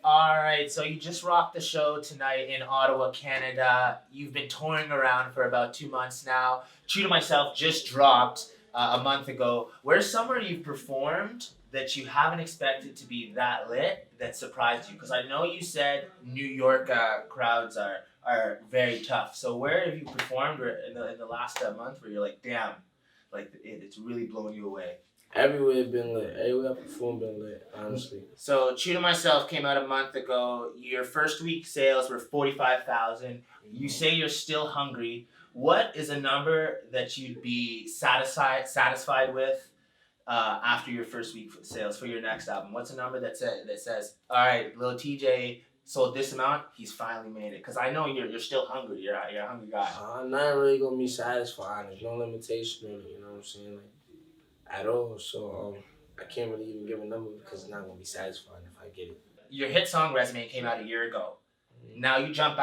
All right, so you just rocked the show tonight in Ottawa, Canada. You've been touring around for about 2 months now. True to Myself just dropped a month ago. Where's somewhere you've performed that you haven't expected to be that lit that surprised you? Because I know you said New York crowds are very tough. So where have you performed or in the last month where you're like, damn, like it's really blowing you away? Everywhere been lit. Everywhere I performed been lit, honestly. So True to Myself came out a month ago. Your first week sales were 45,000. You say you're still hungry. What is a number that you'd be satisfied with after your first week sales for your next album? What's a number that says, all right, Lil Tjay sold this amount, he's finally made it? Because I know you're still hungry. You're a hungry guy. I'm not really gonna be satisfied. There's no limitation really. You know what I'm saying? Like at all. So I can't really even give a number because it's not gonna be satisfying if I get it. Your hit song Resume came out a year ago. Now you jump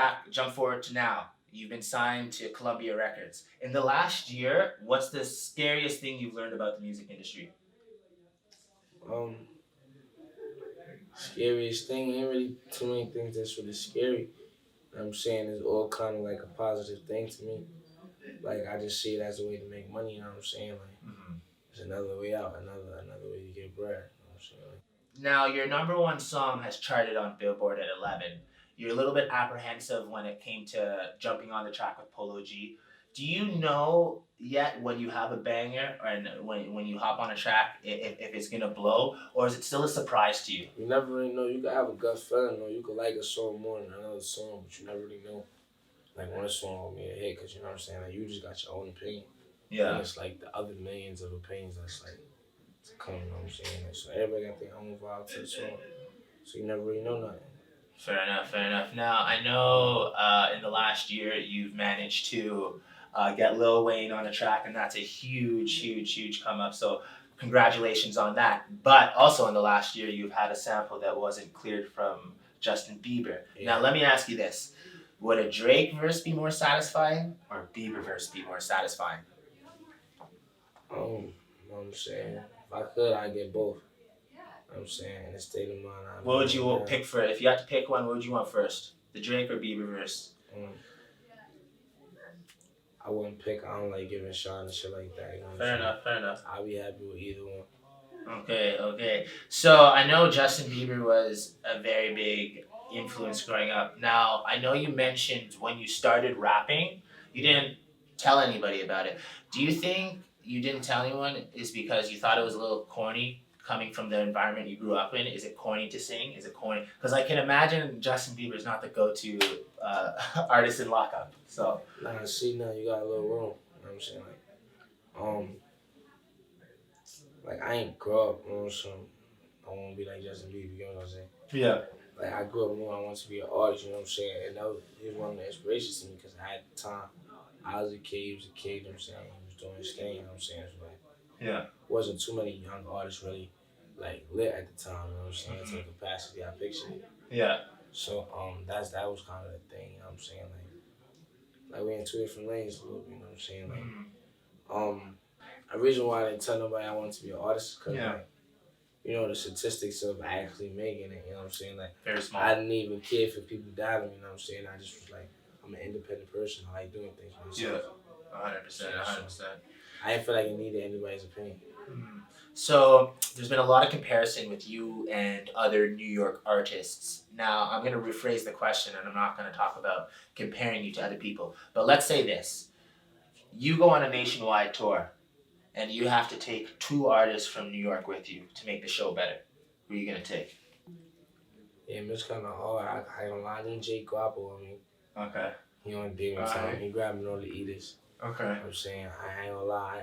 forward to now. You've been signed to Columbia Records. In the last year, what's the scariest thing you've learned about the music industry? Um, Scariest thing ain't really too many things that's really scary. You know what I'm saying it's all kind of like a positive thing to me. Like I just see it as a way to make money. You know what I'm saying? Like it's another way out, another way to get bread. You know what I'm saying? Like, Now, your number one song has charted on Billboard at 11. You're a little bit apprehensive when it came to jumping on the track with Polo G. Do you know yet when you have a banger and when you hop on a track if it's gonna blow, or is it still a surprise to you? you never really know. You could have a gut feeling, or you could like a song more than another song, but you never really know. Like when a song will be a hit, cause you know what I'm saying. Like you just got your own opinion, and it's like the other millions of opinions that's like to come. You know what I'm saying. Like, so everybody got their own vibe to the song, so you never really know nothing. Fair enough, fair enough. Now, I know in the last year you've managed to get Lil Wayne on a track, and that's a huge come up. So, congratulations on that. But also in the last year, you've had a sample that wasn't cleared from Justin Bieber. Yeah. Now, let me ask you this. Would a Drake verse be more satisfying or a Bieber verse be more satisfying? You know what I'm saying. If I could, I'd get both. You know what I'm saying. In the state of mind, What would you pick for? If you had to pick one, what would you want first? The Drake or Bieber verse? I wouldn't pick. I don't like giving shot and shit like that. You know what I'm Fair saying? enough, fair enough. I'll be happy with either one. Okay. So I know Justin Bieber was a very big influence growing up. Now, I know you mentioned when you started rapping, you didn't tell anybody about it. Do you think you didn't tell anyone is because you thought it was a little corny coming from the environment you grew up in? Is it corny to sing? Is it corny? Because I can imagine Justin Bieber is not the go-to artist in lockup. So Nah, see now you got a little room. You know what I'm saying? Like I ain't grow up on some. I want to be like Justin Bieber. You know what I'm saying? yeah. Like I grew up knowing I wanted to be an artist. You know what I'm saying? And he was one of the inspirations to me because at the time I was a kid. He was a kid. You know what I'm saying? He was doing his thing. You know what I'm saying? So like, Yeah. wasn't too many young artists really like lit at the time. You know what I'm saying? To the capacity I pictured it. Yeah. So that was kind of the thing. You know what I'm saying? Like we in two different lanes a little bit. You know what I'm saying? Like a reason why I didn't tell nobody I wanted to be an artist because like, you know the statistics of actually making it. You know what I'm saying? Like Very small. I didn't even care if people doubted me. You know what I'm saying? I just was like I'm an independent person. I like doing things myself. Yeah. 100%. I didn't feel like I needed anybody's opinion. So there's been a lot of comparison with you and other New York artists. Now I'm going to rephrase the question, and I'm not going to talk about comparing you to other people. But let's say this: you go on a nationwide tour, and you have to take two artists from New York with you to make the show better. Who are you going to take? Yeah, it's kind of hard. I don't lie. I need Jay Guapo. I mean, Okay. he on demon time. He grabbing all the eaters. Okay. You know what I'm saying? I ain't gonna lie.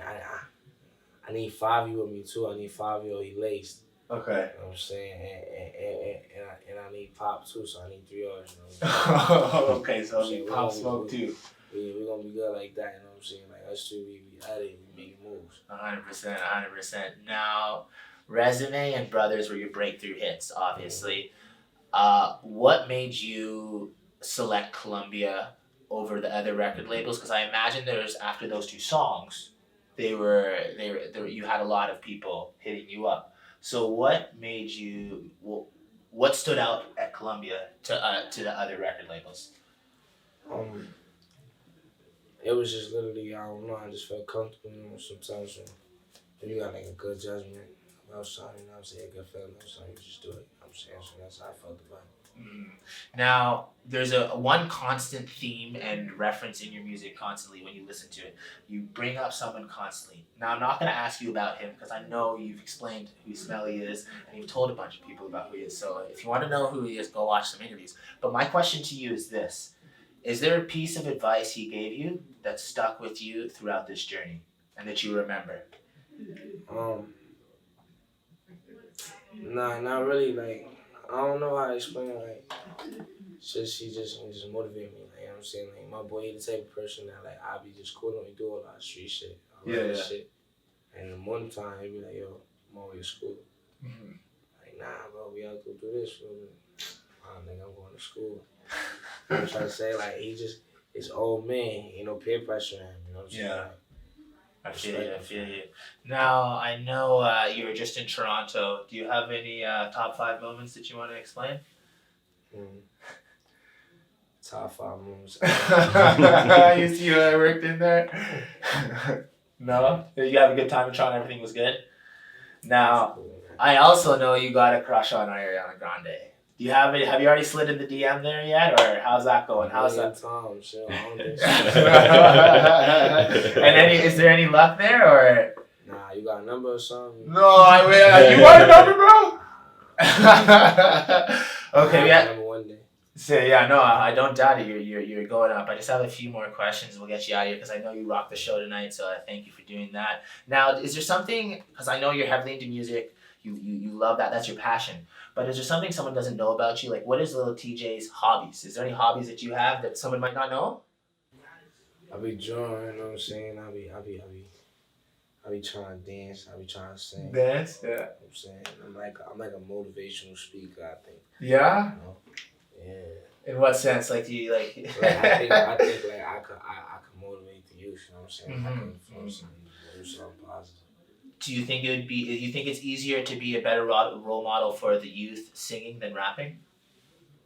I need Favi with me too. I need Favi or he laced. Okay. You know what I'm saying? And I need Pop too, so I need 3 artists. You know what I'm saying? Okay, so Pop Smoke too. We're gonna be good like that, you know what I'm saying? Like us two, we at it, we making moves. 100%. Now, Resume and Brothers were your breakthrough hits, obviously. What made you select Columbia over the other record labels? Because I imagine there's after those two songs, you had a lot of people hitting you up. So what made you? What stood out at Columbia to the other record labels? It was just literally, I don't know, I just felt comfortable, you know, sometimes when you got like a good judgment about something, you know what I'm saying, a good feeling about something, you just do it, you know what I'm saying, so that's how I felt about it. Now, there's a one constant theme and reference in your music constantly when you listen to it. You bring up someone constantly. Now, I'm not going to ask you about him because I know you've explained who Smelly is and you've told a bunch of people about who he is. So if you want to know who he is, go watch some interviews. But my question to you is this. Is there a piece of advice he gave you that stuck with you throughout this journey and that you remember? Nah, not really. Like, I don't know how to explain it. Like, he just motivated me. Like, you know what I'm saying? Like, my boy, he the type of person that, like, I be just cool and we do a lot of street shit. I love that shit. And in the morning time, he be like, yo, I'm always to school. Like, nah, bro, we have to do this. I think I'm going to school. I'm trying to say, like, it's old man. Ain't no peer pressure on him, you know what I'm saying? Yeah. I feel you. Now, I know you were just in Toronto. Do you have any top 5 moments that you want to explain? Top 5 moments. You see what I worked in there? No? You have a good time in Toronto, everything was good? Now, I also know you got a crush on Ariana Grande. Do you have it? Have you already slid in the DM there yet, or how's that going? How's that? Time, sure. I don't think so. And is there any luck there, or? Nah, you got a number or something? No, you want a number, bro? Okay, yeah. Number one day. So yeah, no, I don't doubt it. You're going up. I just have a few more questions. We'll get you out of here because I know you rocked the show tonight. So I thank you for doing that. Now, is there something? Because I know you're heavily into music. You love that. That's your passion. But is there something someone doesn't know about you? Like, what is Lil Tjay's hobbies? Is there any hobbies that you have that someone might not know? I be drawing, you know what I'm saying? I be trying to dance. I be trying to sing. Dance, yeah. You know what I'm saying? I'm like a motivational speaker, I think. Yeah? You know? Yeah. In what sense? Like, do you like? I think like I could motivate the youth. You know what I'm saying? I can influence them to do something positive. Do you think it's easier to be a better role model for the youth singing than rapping?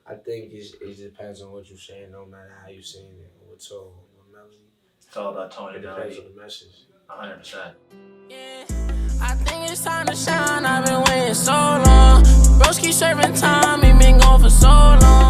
I think it depends on what you're saying, no matter how you're saying it, what tone, what melody. It's all about tone and melody. It depends on the message. 100%. Yeah, I think it's time to shine. I've been waiting so long. Broski serving time. He been gone for so long.